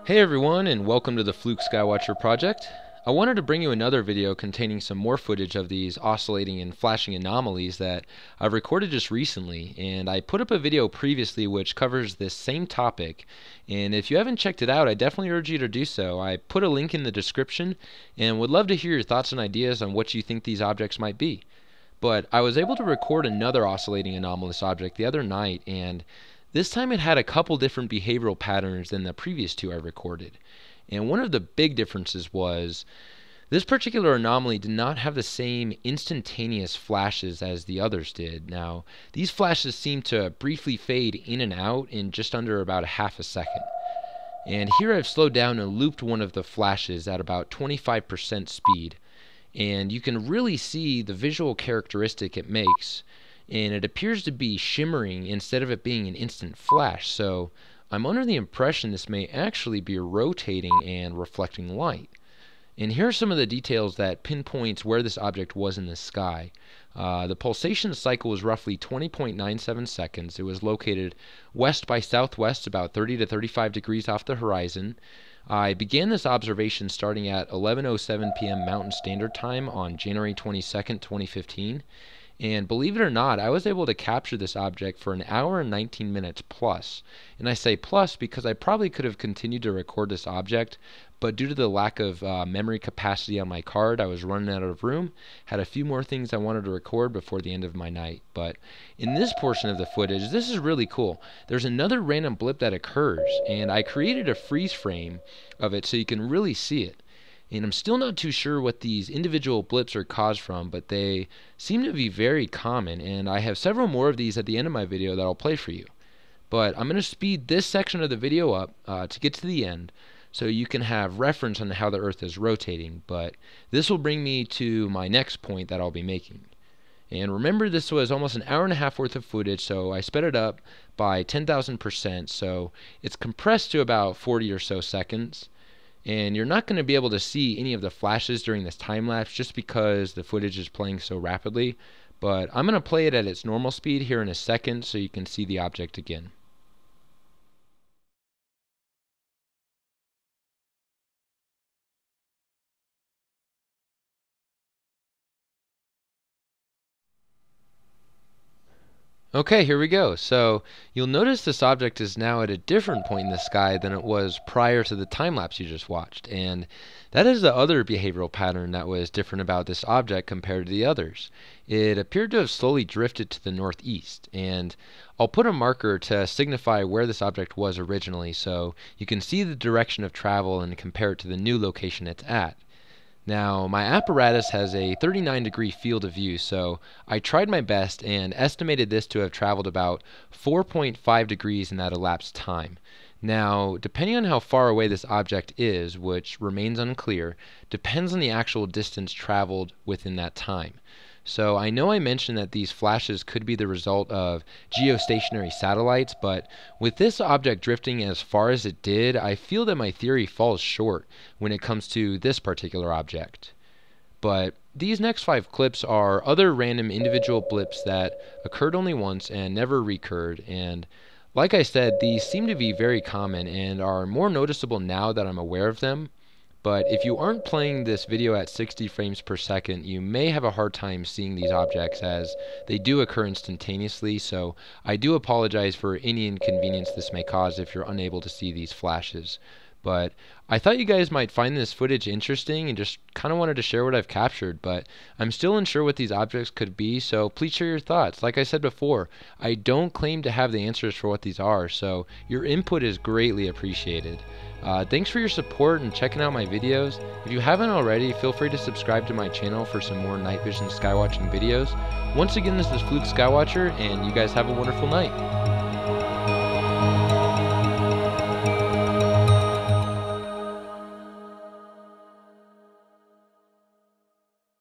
Hey everyone, and welcome to the Fluke Skywatcher project. I wanted to bring you another video containing some more footage of these oscillating and flashing anomalies that I've recorded just recently, and I put up a video previously which covers this same topic, and if you haven't checked it out, I definitely urge you to do so. I put a link in the description and would love to hear your thoughts and ideas on what you think these objects might be. But I was able to record another oscillating anomalous object the other night, and this time it had a couple different behavioral patterns than the previous two I recorded. And one of the big differences was this particular anomaly did not have the same instantaneous flashes as the others did. Now, these flashes seemed to briefly fade in and out in just under about a half a second. And here I've slowed down and looped one of the flashes at about 25% speed. And you can really see the visual characteristic it makes, and it appears to be shimmering instead of it being an instant flash, so I'm under the impression this may actually be rotating and reflecting light. And here are some of the details that pinpoints where this object was in the sky. The pulsation cycle was roughly 20.97 seconds. It was located west by southwest, about 30 to 35 degrees off the horizon. I began this observation starting at 11:07 p.m. Mountain Standard Time on January 22nd, 2015. And believe it or not, I was able to capture this object for an hour and 19 minutes plus. And I say plus because I probably could have continued to record this object, but due to the lack of memory capacity on my card, I was running out of room, had a few more things I wanted to record before the end of my night. But in this portion of the footage, this is really cool. There's another random blip that occurs, and I created a freeze frame of it so you can really see it. And I'm still not too sure what these individual blips are caused from, but they seem to be very common, and I have several more of these at the end of my video that I'll play for you. But I'm going to speed this section of the video up to get to the end so you can have reference on how the Earth is rotating, but this will bring me to my next point that I'll be making. And remember, this was almost an hour and a half worth of footage, so I sped it up by 10,000%, so it's compressed to about 40 or so seconds. And you're not going to be able to see any of the flashes during this time lapse just because the footage is playing so rapidly, but I'm going to play it at its normal speed here in a second so you can see the object again. Okay, here we go. So you'll notice this object is now at a different point in the sky than it was prior to the time lapse you just watched, and that is the other behavioral pattern that was different about this object compared to the others. It appeared to have slowly drifted to the northeast, and I'll put a marker to signify where this object was originally so you can see the direction of travel and compare it to the new location it's at. Now, my apparatus has a 39-degree field of view, so I tried my best and estimated this to have traveled about 4.5 degrees in that elapsed time. Now, depending on how far away this object is, which remains unclear, depends on the actual distance traveled within that time. So I know I mentioned that these flashes could be the result of geostationary satellites, but with this object drifting as far as it did, I feel that my theory falls short when it comes to this particular object. But these next 5 clips are other random individual blips that occurred only once and never recurred, and like I said, these seem to be very common and are more noticeable now that I'm aware of them. But if you aren't playing this video at 60 frames per second, you may have a hard time seeing these objects as they do occur instantaneously, so I do apologize for any inconvenience this may cause if you're unable to see these flashes. But I thought you guys might find this footage interesting and just kind of wanted to share what I've captured, but I'm still unsure what these objects could be, so please share your thoughts. Like I said before, I don't claim to have the answers for what these are, so your input is greatly appreciated. Thanks for your support and checking out my videos. If you haven't already, feel free to subscribe to my channel for some more night vision skywatching videos. Once again, this is Fluke Skywatcher, and you guys have a wonderful night.